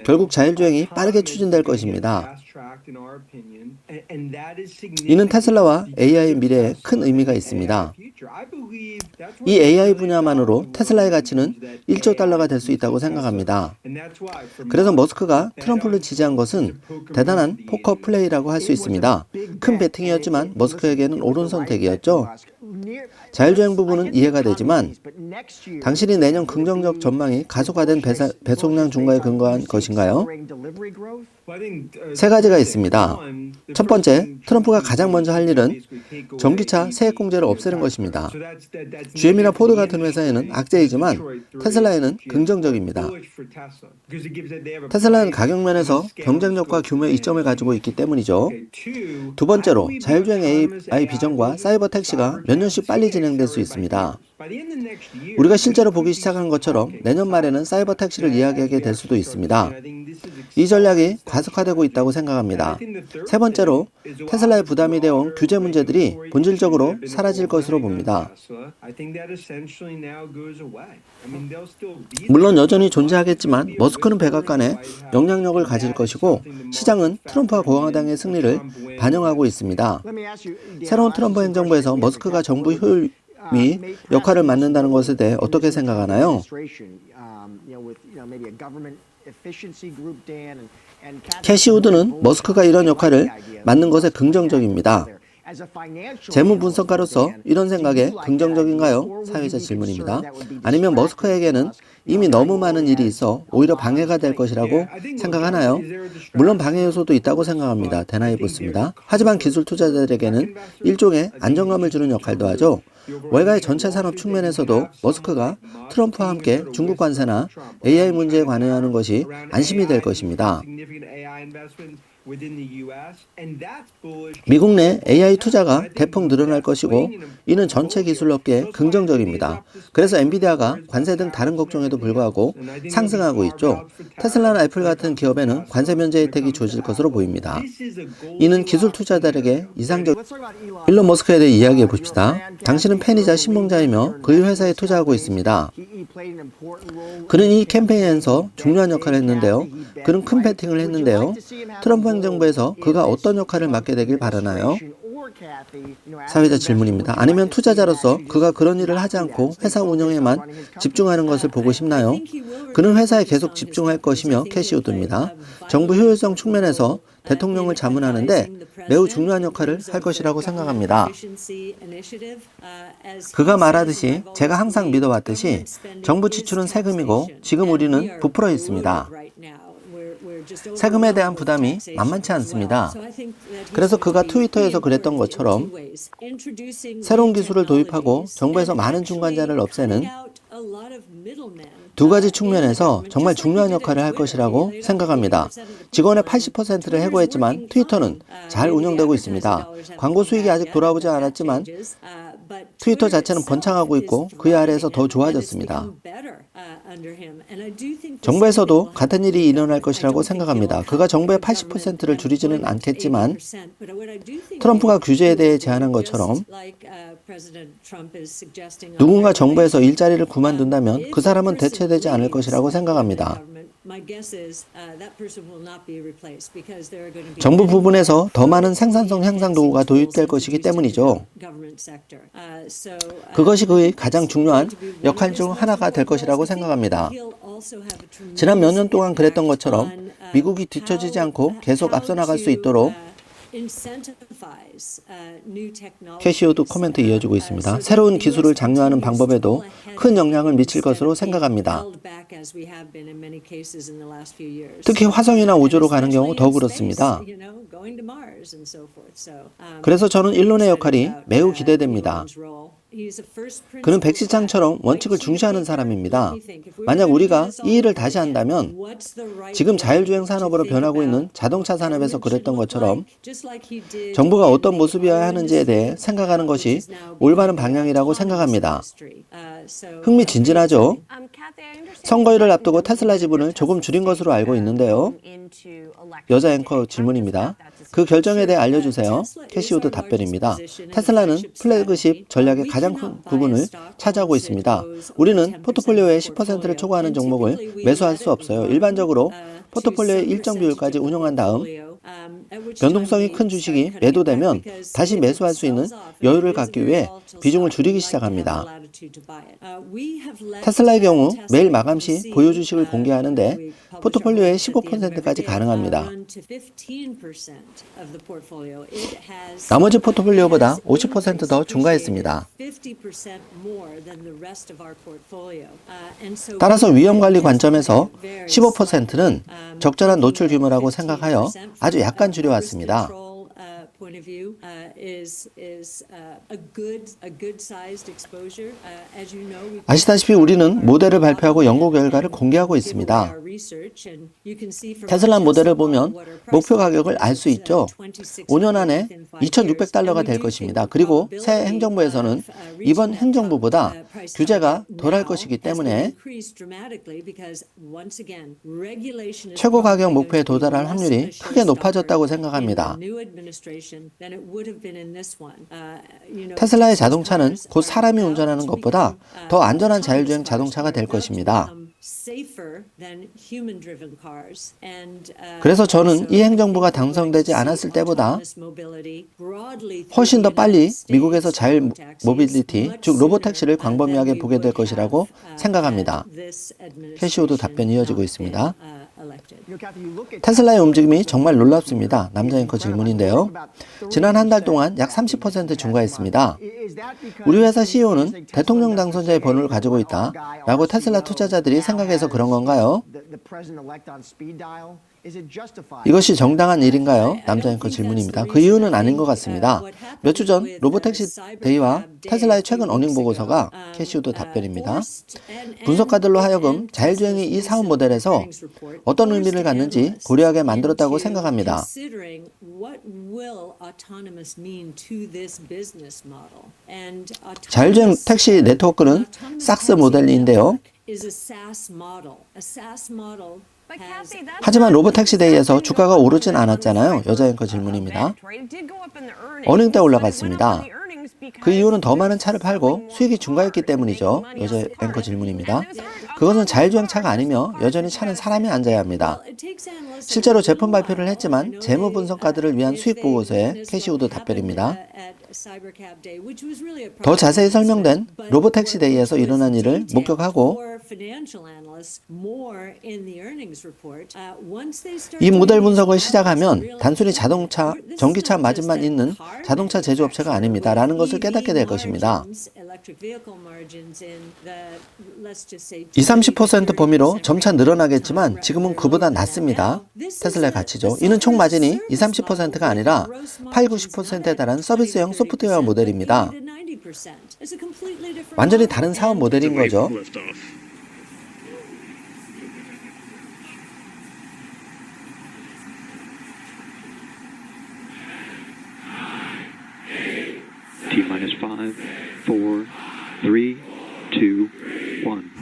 결국 자율주행이 빠르게 추진될 것입니다. 이는 테슬라와 AI 미래에 큰 의미가 있습니다. 이 AI 분야만으로 테슬라의 가치는 1조 달러가 될 수 있다고 생각합니다. 그래서 머스크가 트럼프를 지지한 것은 대단한 포커 플레이라고 할 수 있습니다. 큰 베팅이었지만 머스크에게는 옳은 선택이었죠. 자율주행 부분은 이해가 되지만 당신이 내년 긍정적 전망이 가속화된 배송량 증가에 근거한 것인가요? 세 가지가 있습니다. 첫 번째, 트럼프가 가장 먼저 할 일은 전기차 세액공제를 없애는 것입니다. GM이나 포드 같은 회사에는 악재이지만 테슬라에는 긍정적입니다. 테슬라는 가격면에서 경쟁력과 규모의 이점을 가지고 있기 때문이죠. 두 번째로, 자율주행 AI 비전과 사이버 택시가 몇 년씩 빨리 진행될 수 있습니다. 우리가 실제로 보기 시작한 것처럼 내년 말에는 사이버 택시를 이야기하게 될 수도 있습니다. 이 전략이 가속화되고 있다고 생각합니다. 세 번째로, 테슬라에 부담이 되어온 규제 문제들이 본질적으로 사라질 것으로 봅니다. 물론 여전히 존재하겠지만 머스크는 백악관에 영향력을 가질 것이고 시장은 트럼프와 공화당의 승리를 반영하고 있습니다. 새로운 트럼프 행정부에서 머스크가 정부 효율 역할을 맡는다는 것에 대해 어떻게 생각하나요? 캐시 우드는 머스크가 이런 역할을 맡는 것에 긍정적입니다. 재무 분석가로서 이런 생각에 긍정적인가요? 사회자 질문입니다. 아니면 머스크에게는 이미 너무 많은 일이 있어 오히려 방해가 될 것이라고 생각하나요? 물론 방해 요소도 있다고 생각합니다. 댄 아이브스입니다. 하지만 기술 투자자들에게는 일종의 안정감을 주는 역할도 하죠. 월가의 전체 산업 측면에서도 머스크가 트럼프와 함께 중국 관세나 AI 문제에 관여하는 것이 안심이 될 것입니다. 미국 내 AI 투자가 대폭 늘어날 것이고 이는 전체 기술업계에 긍정적입니다. 그래서 엔비디아가 관세 등 다른 걱정에도 불구하고 상승하고 있죠. 테슬라나 애플 같은 기업에는 관세 면제 혜택이 주어질 것으로 보입니다. 이는 기술 투자자들에게 이상적. 일론 머스크에 대해 이야기해 봅시다. 당신은 팬이자 신봉자이며 그의 회사에 투자하고 있습니다. 그는 이 캠페인에서 중요한 역할을 했는데요. 그는 큰 배팅을 했는데요. 트럼프 행정부에서 그가 어떤 역할을 맡게 되길 바라나요? 사회자 질문입니다. 아니면 투자자로서 그가 그런 일을 하지 않고 회사 운영에만 집중하는 것을 보고 싶나요? 그는 회사에 계속 집중할 것이며 캐시우드입니다. 정부 효율성 측면에서 대통령을 자문하는데 매우 중요한 역할을 할 것이라고 생각합니다. 그가 말하듯이 제가 항상 믿어왔듯이 정부 지출은 세금이고 지금 우리는 부풀어 있습니다. 세금에 대한 부담이 만만치 않습니다. 그래서 그가 트위터에서 그랬던 것처럼 새로운 기술을 도입하고 정부에서 많은 중간자를 없애는 두 가지 측면에서 정말 중요한 역할을 할 것이라고 생각합니다. 직원의 80%를 해고했지만 트위터는 잘 운영되고 있습니다. 광고 수익이 아직 돌아오지 않았지만 트위터 자체는 번창하고 있고 그의 아래에서 더 좋아졌습니다. 정부에서도 같은 일이 일어날 것이라고 생각합니다. 그가 정부의 80%를 줄이지는 않겠지만 트럼프가 규제에 대해 제안한 것처럼 누군가 정부에서 일자리를 그만둔다면 그 사람은 대체되지 않을 것이라고 생각합니다. 정부 부분에서 더 많은 생산성 향상 도구가 도입될 것이기 때문이죠. 그것이 그의 가장 중요한 역할 중 하나가 될 것이라고 생각합니다. 지난 몇 년 동안 그랬던 것처럼 미국이 뒤처지지 않고 계속 앞서 나갈 수 있도록 캐시우드 코멘트 이어지고 있습니다. 새로운 기술을 장려하는 방법에도 큰 영향을 미칠 것으로 생각합니다. 특히 화성이나 우주로 가는 경우 더 그렇습니다. 그래서 저는 일론의 역할이 매우 기대됩니다. 그는 백시장처럼 원칙을 중시하는 사람입니다. 만약 우리가 이 일을 다시 한다면 지금 자율주행 산업으로 변하고 있는 자동차 산업에서 그랬던 것처럼 정부가 어떤 모습이어야 하는지에 대해 생각하는 것이 올바른 방향이라고 생각합니다. 흥미진진하죠? 선거일을 앞두고 테슬라 지분을 조금 줄인 것으로 알고 있는데요. 여자 앵커 질문입니다. 그 결정에 대해 알려주세요. 캐시우드 답변입니다. 테슬라는 플래그십 전략의 가장 큰 부분을 차지하고 있습니다. 우리는 포트폴리오의 10%를 초과하는 종목을 매수할 수 없어요. 일반적으로 포트폴리오의 일정 비율까지 운영한 다음 변동성이 큰 주식이 매도되면 다시 매수할 수 있는 여유를 갖기 위해 비중을 줄이기 시작합니다. 테슬라의 경우 매일 마감 시 보유 주식을 공개하는데 포트폴리오의 15%까지 가능합니다. 나머지 포트폴리오보다 50% 더 증가했습니다. 따라서 위험관리 관점에서 15%는 적절한 노출 규모라고 생각하여 아주 약간 줄여왔습니다. 아시다시피 우리는 모델을 발표하고 연구 결과를 공개하고 있습니다. 테슬라 모델을 보면 목표 가격을 알 수 있죠. 5년 안에 $2,600가 될 것입니다. 그리고 새 행정부에서는 이번 행정부보다 규제가 덜할 것이기 때문에 최고 가격 목표에 도달할 확률이 크게 높아졌다고 생각합니다. 테슬라의 자동차는 곧 사람이 운전하는 것보다 더 안전한 자율주행 자동차가 될 것입니다. 그래서 저는 이 행정부가 당선되지 않았을 때보다 훨씬 더 빨리 미국에서 자율 모빌리티, 즉 로보택시를 광범위하게 보게 될 것이라고 생각합니다. 캐시우드 답변이 이어지고 있습니다. 테슬라의 움직임이 정말 놀랍습니다. 남자 앵커 질문인데요. 지난 한 달 동안 약 30% 증가했습니다. 우리 회사 CEO는 대통령 당선자의 번호를 가지고 있다 라고 테슬라 투자자들이 생각해서 그런 건가요? 이것이 정당한 일인가요? 남자 앵커 질문입니다. 그 이유는 아닌 것 같습니다. 몇 주 전 로보택시 데이와 테슬라의 최근 어닝 보고서가 캐시우드 답변입니다. 분석가들로 하여금 자율주행이 이 사업 모델에서 어떤 의미를 갖는지 고려하게 만들었다고 생각합니다. 자율주행 택시 네트워크는 삭스 모델인데요. 하지만 로보택시데이에서 주가가 오르진 않았잖아요. 여자 앵커 질문입니다. 어닝 때 올라갔습니다. 그 이유는 더 많은 차를 팔고 수익이 증가했기 때문이죠. 여자 앵커 질문입니다. 그것은 자율주행차가 아니며 여전히 차는 사람이 앉아야 합니다. 실제로 제품 발표를 했지만 재무 분석가들을 위한 수익 보고서에 캐시우드 답변입니다. 더 자세히 설명된 로보택시 데이에서 일어난 일을 목격하고 이 모델 분석을 시작하면 단순히 전기차 마진만 있는 자동차 제조업체가 아닙니다. 라는 것을 깨닫게 될 것입니다. 20-30% 범위로 점차 늘어나겠지만 지금은 그보다 낮습니다. 테슬라의 가치죠. 이는 총 마진이 20-30%가 아니라 8-90%에 달한 서비스형 소프트웨어 모델입니다. 완전히 다른 사업 모델인 거죠. T-minus 5, 4, 3, 2, 1.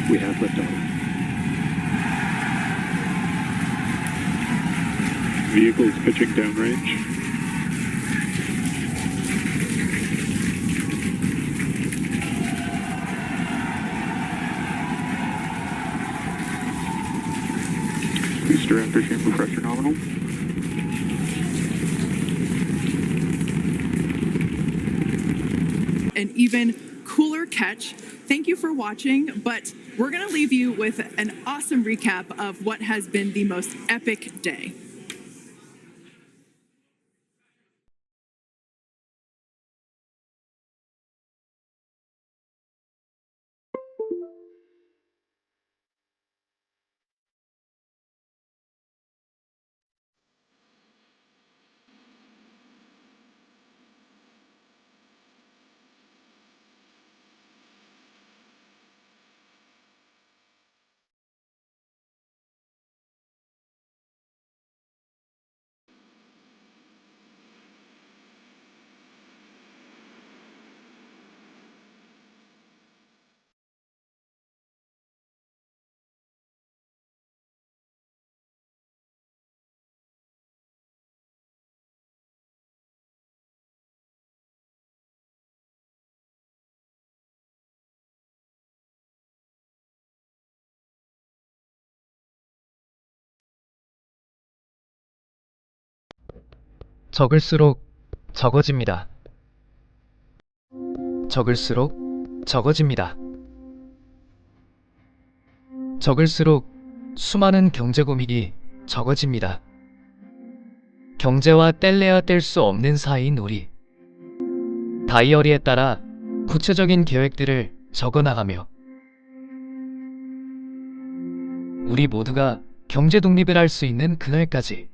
We have liftoff. Vehicle is pitching downrange. Booster after chamber pressure nominal. An even cooler catch. Thank you for watching, but we're going to leave you with an awesome recap of what has been the most epic day. 적을수록 적어집니다. 적을수록 적어집니다. 적을수록 수많은 경제 고민이 적어집니다. 경제와 뗄래야 뗄 수 없는 사이인 우리. 다이어리에 따라 구체적인 계획들을 적어나가며 우리 모두가 경제 독립을 할 수 있는 그날까지,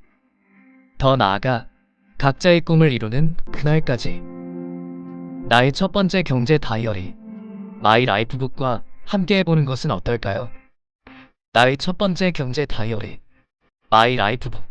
더 나아가 각자의 꿈을 이루는 그날까지 나의 첫 번째 경제 다이어리 마이 라이프북과 함께 해보는 것은 어떨까요? 나의 첫 번째 경제 다이어리 마이 라이프북.